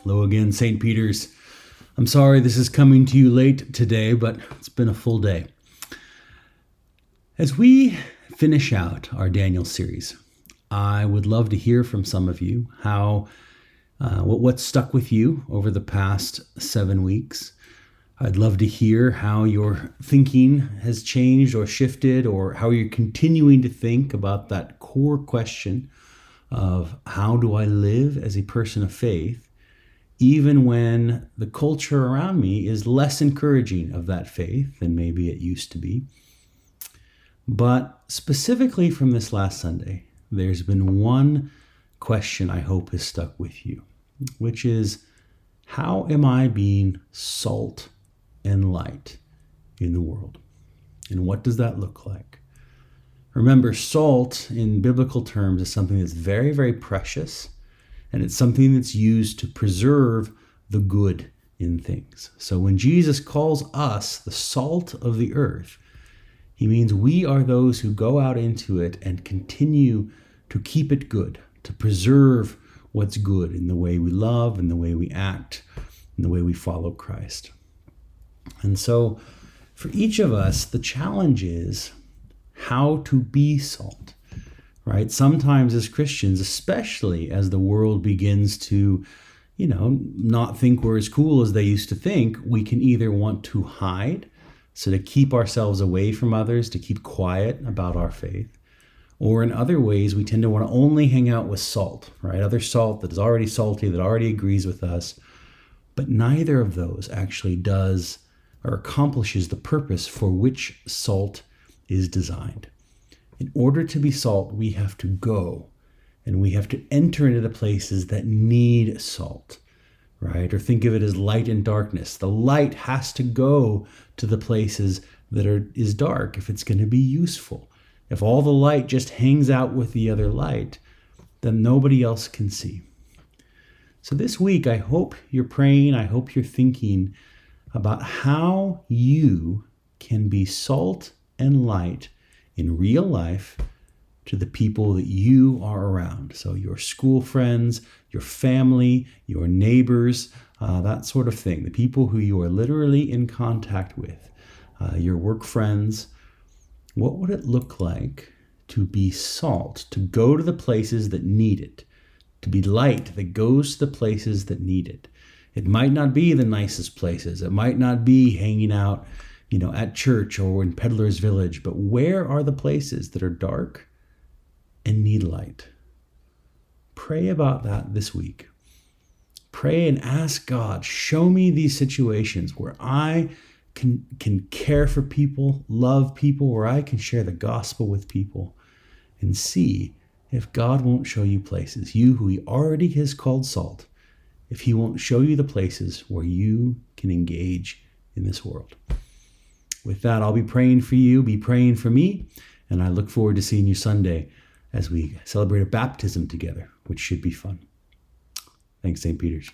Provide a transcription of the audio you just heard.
Hello again, St. Peter's. I'm sorry this is coming to you late today, but it's been a full day. As we finish out our Daniel series, I would love to hear from some of you how what stuck with you over the past 7 weeks. I'd love to hear how your thinking has changed or shifted, or how you're continuing to think about that core question of how do I live as a person of faith, even when the culture around me is less encouraging of that faith than maybe it used to be. But specifically from this last Sunday, there's been one question I hope has stuck with you, which is, how am I being salt and light in the world? And what does that look like? Remember, salt in biblical terms is something that's very, very precious, and it's something that's used to preserve the good in things. So when Jesus calls us the salt of the earth, he means we are those who go out into it and continue to keep it good, to preserve what's good in the way we love, in the way we act, in the way we follow Christ. And so for each of us, the challenge is how to be salt, right? Sometimes as Christians, especially as the world begins to, not think we're as cool as they used to think, we can either want to hide, so to keep ourselves away from others, to keep quiet about our faith. Or in other ways, we tend to want to only hang out with salt, right? Other salt that is already salty, that already agrees with us. But neither of those actually does or accomplishes the purpose for which salt is designed. In order to be salt, we have to go and we have to enter into the places that need salt, right? Or think of it as light and darkness. The light has to go to the places that is dark if it's going to be useful. If all the light just hangs out with the other light, then nobody else can see. So this week, I hope you're praying, I hope you're thinking about how you can be salt and light in real life to the people that you are around. So your school friends, your family, your neighbors, that sort of thing. The people who you are literally in contact with, your work friends. What would it look like to be salt, to go to the places that need it, to be light that goes to the places that need it? It might not be the nicest places. It might not be hanging out, at church or in Peddler's Village, but where are the places that are dark and need light? Pray about that this week. Pray and ask God, show me these situations where I can care for people, love people, where I can share the gospel with people, and see if God won't show you places, you who he already has called salt, if he won't show you the places where you can engage in this world. With that, I'll be praying for you, be praying for me, and I look forward to seeing you Sunday as we celebrate a baptism together, which should be fun. Thanks, St. Peter's.